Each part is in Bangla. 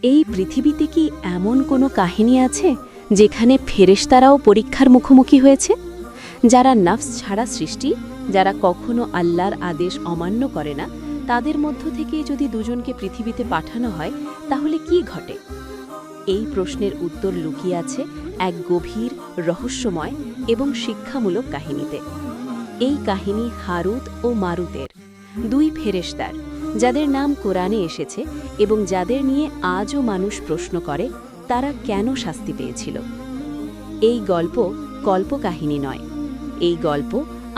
এই পৃথিবীতে কি এমন কোনো কাহিনী আছে যেখানে ফেরেশতারাও পরীক্ষার মুখোমুখি হয়েছে? যারা নফস ছাড়া সৃষ্টি, যারা কখনো আল্লাহর আদেশ অমান্য করে না, তাদের মধ্য থেকে যদি দুজনকে পৃথিবীতে পাঠানো হয় তাহলে কি ঘটে? এই প্রশ্নের উত্তর লুকিয়ে আছে এক গভীর, রহস্যময় এবং শিক্ষামূলক কাহিনীতে। এই কাহিনী হারুত ও মারুতের, দুই ফেরেশতার, যাদের নাম কোরআনে এসেছে এবং যাদের নিয়ে আজও মানুষ প্রশ্ন করে তারা কেন শাস্তি পেয়েছিল। এই গল্প কল্পকাহিনী নয়, এই গল্প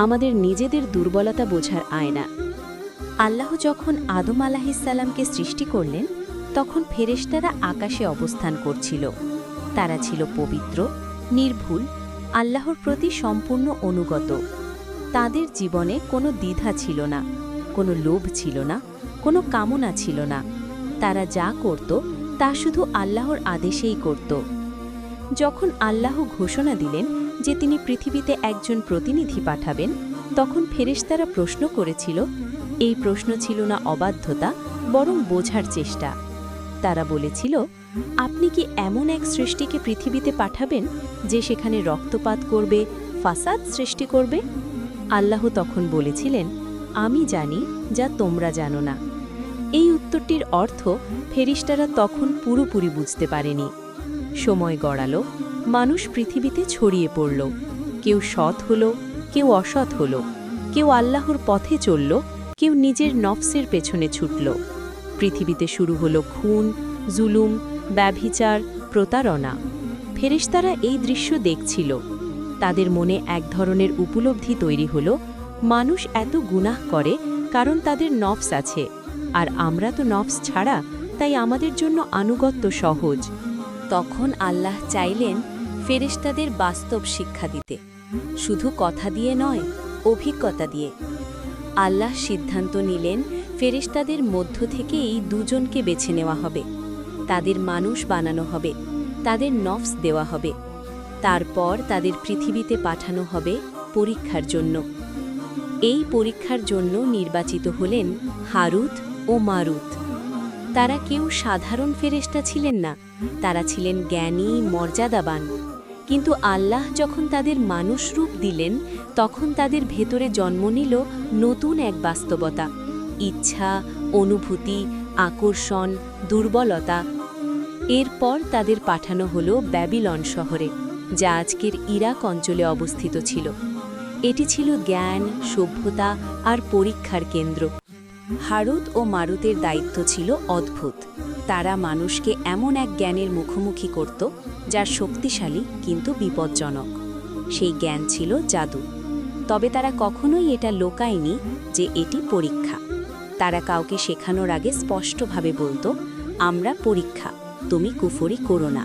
আমাদের নিজেদের দুর্বলতা বোঝার আয়না। আল্লাহ যখন আদম আলাহিসাল্লামকে সৃষ্টি করলেন, তখন ফেরেশতারা আকাশে অবস্থান করছিল। তারা ছিল পবিত্র, নির্ভুল, আল্লাহর প্রতি সম্পূর্ণ অনুগত। তাদের জীবনে কোনো দ্বিধা ছিল না, কোনো লোভ ছিল না, কোনো কামনা ছিল না। তারা যা করত তা শুধু আল্লাহর আদেশেই করত। যখন আল্লাহ ঘোষণা দিলেন যে তিনি পৃথিবীতে একজন প্রতিনিধি পাঠাবেন, তখন ফেরেশতারা প্রশ্ন করেছিল। এই প্রশ্ন ছিল না অবাধ্যতা, বরং বোঝার চেষ্টা। তারা বলেছিল, আপনি কি এমন এক সৃষ্টিকে পৃথিবীতে পাঠাবেন যে সেখানে রক্তপাত করবে, ফাসাদ সৃষ্টি করবে? আল্লাহ তখন বলেছিলেন, আমি জানি যা তোমরা জানো না। এই উত্তরটির অর্থ ফেরেশতারা তখন পুরোপুরি বুঝতে পারেনি। সময় গড়ালো, মানুষ পৃথিবীতে ছড়িয়ে পড়ল। কেউ সৎ হল, কেউ অসৎ হল, কেউ আল্লাহর পথে চলল, কেউ নিজের নফসের পেছনে ছুটল। পৃথিবীতে শুরু হলো খুন, জুলুম, ব্যভিচার, প্রতারণা। ফেরেশতারা এই দৃশ্য দেখছিল। তাদের মনে এক ধরনের উপলব্ধি তৈরি হলো, মানুষ এত গুনাহ করে কারণ তাদের নফস আছে, আর আমরা তো নফস ছাড়া, তাই আমাদের জন্য আনুগত্য সহজ। তখন আল্লাহ চাইলেন ফেরেশতাদের বাস্তব শিক্ষা দিতে, শুধু কথা দিয়ে নয়, অভিজ্ঞতা দিয়ে। আল্লাহ সিদ্ধান্ত নিলেন ফেরেশতাদের মধ্য থেকে এই দুজনকে বেছে নেওয়া হবে, তাদের মানুষ বানানো হবে, তাদের নফস দেওয়া হবে। তারপর তাদের পৃথিবীতে পাঠানো হবে পরীক্ষার জন্য। এই পরীক্ষার জন্য নির্বাচিত হলেন হারুত ও মারুত। তারা কেউ সাধারণ ফেরেশতা ছিলেন না, তারা ছিলেন জ্ঞানী, মর্যাদাবান। কিন্তু আল্লাহ যখন তাদের মানুষ রূপ দিলেন, তখন তাদের ভেতরে জন্ম নিল নতুন এক বাস্তবতা, ইচ্ছা, অনুভূতি, আকর্ষণ, দুর্বলতা। এরপর তাদের পাঠানো হলো ব্যাবিলন শহরে, যা আজকের ইরাক অঞ্চলে অবস্থিত ছিল। এটি ছিল জ্ঞান, সভ্যতা আর পরীক্ষার কেন্দ্র। হারুত ও মারুতের দায়িত্ব ছিল অদ্ভুত। তারা মানুষকে এমন এক জ্ঞানের মুখোমুখি করত যার শক্তিশালী কিন্তু বিপজ্জনক। সেই জ্ঞান ছিল জাদু। তবে তারা কখনোই এটা লোকায়নি যে এটি পরীক্ষা। তারা কাউকে শেখানোর আগে স্পষ্টভাবে বলতো, আমরা পরীক্ষা, তুমি কুফরি করো না।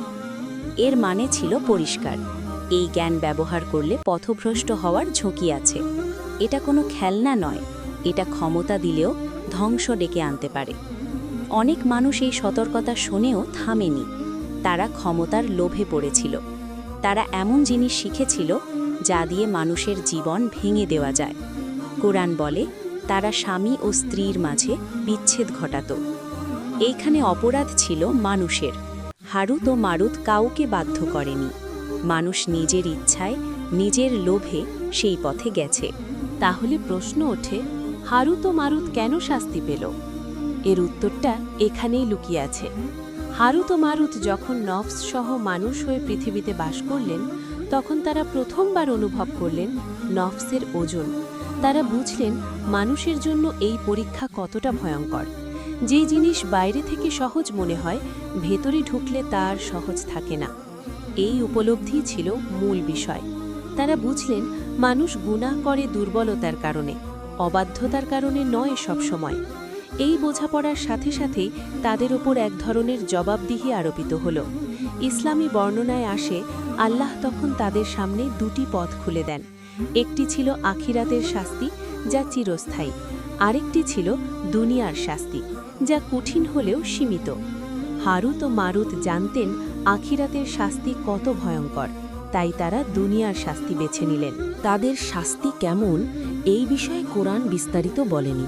এর মানে ছিল পরিষ্কার, এই জ্ঞান ব্যবহার করলে পথভ্রষ্ট হওয়ার ঝুঁকি আছে। এটা কোনো খেলনা নয়, এটা ক্ষমতা দিলেও ধ্বংস ডেকে আনতে পারে। অনেক মানুষ এই সতর্কতা শুনেও থামেনি। তারা ক্ষমতার লোভে পড়েছিল। তারা এমন জিনিস শিখেছিল যা দিয়ে মানুষের জীবন ভেঙে দেওয়া যায়। কোরআন বলে, তারা স্বামী ও স্ত্রীর মাঝে বিচ্ছেদ ঘটাত। এইখানে অপরাধ ছিল মানুষের। হারুত ও মারুত কাউকে বাধ্য করেনি। মানুষ নিজের ইচ্ছায়, নিজের লোভে সেই পথে গেছে। তাহলে প্রশ্ন ওঠে, হারুত ও মারুত কেন শাস্তি পেল? এর উত্তরটা এখানেই লুকিয়ে আছে। হারুত ও মারুত যখন নফস সহ মানুষ হয়ে পৃথিবীতে বাস করলেন, তখন তারা প্রথমবার অনুভব করলেন নফসের ওজন। তারা বুঝলেন মানুষের জন্য এই পরীক্ষা কতটা ভয়ঙ্কর। যে জিনিস বাইরে থেকে সহজ মনে হয়, ভেতরে ঢুকলে তা আর সহজ থাকে না। এই উপলব্ধি ছিল মূল বিষয়। তারা বুঝলেন মানুষ গুনাহ করে দুর্বলতার কারণে, অবাধ্যতার কারণে নয় সবসময়। এই বোঝাপড়ার সাথে সাথেই তাদের ওপর এক ধরনের জবাবদিহি আরোপিত হল। ইসলামী বর্ণনায় আসে, আল্লাহ তখন তাদের সামনে দুটি পথ খুলে দেন। একটি ছিল আখিরাতের শাস্তি, যা চিরস্থায়ী। আরেকটি ছিল দুনিয়ার শাস্তি, যা কঠিন হলেও সীমিত। হারুত ও মারুত জানতেন আখিরাতের শাস্তি কত ভয়ঙ্কর, তাই তারা দুনিয়ার শাস্তি বেছে নিলেন। তাদের শাস্তি কেমন এই বিষয়ে কোরআন বিস্তারিত বলেনি,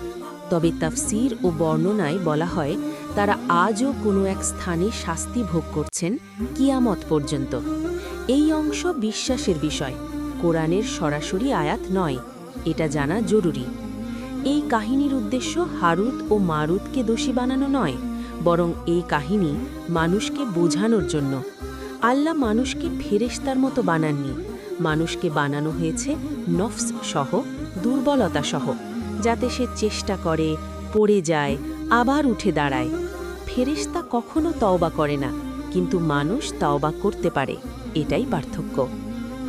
তবে তাফসীর ও বর্ণনায় বলা হয় তারা আজও কোনো এক স্থানে শাস্তি ভোগ করছেন কিয়ামত পর্যন্ত। এই অংশ বিশ্বাসের বিষয়, কোরআনের সরাসরি আয়াত নয়, এটা জানা জরুরি। এই কাহিনীর উদ্দেশ্য হারুত ও মারুতকে দোষী বানানো নয়, বরং এই কাহিনী মানুষকে বোঝানোর জন্য। আল্লাহ মানুষকে ফেরেশতার মতো বানাননি, মানুষকে বানানো হয়েছে নফস সহ, দুর্বলতা সহ, যাতে সে চেষ্টা করে, পড়ে যায়, আবার উঠে দাঁড়ায়। ফেরেশতা কখনো তওবা করে না, কিন্তু মানুষ তওবা করতে পারে, এটাই পার্থক্য।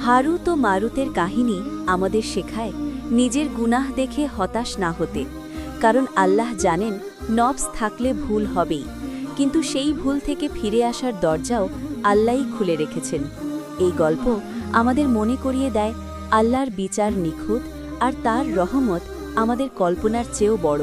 হারুত ও মারুতের কাহিনী আমাদের শেখায় নিজের গুনাহ দেখে হতাশ না হতে, কারণ আল্লাহ জানেন নফস থাকলে ভুল হবেই, কিন্তু সেই ভুল থেকে ফিরে আসার দরজাও আল্লাহই খুলে রেখেছেন। এই গল্প আমাদের মনে করিয়ে দেয় আল্লাহর বিচার নিখুঁত, আর তার রহমত আমাদের কল্পনার চেয়েও বড়।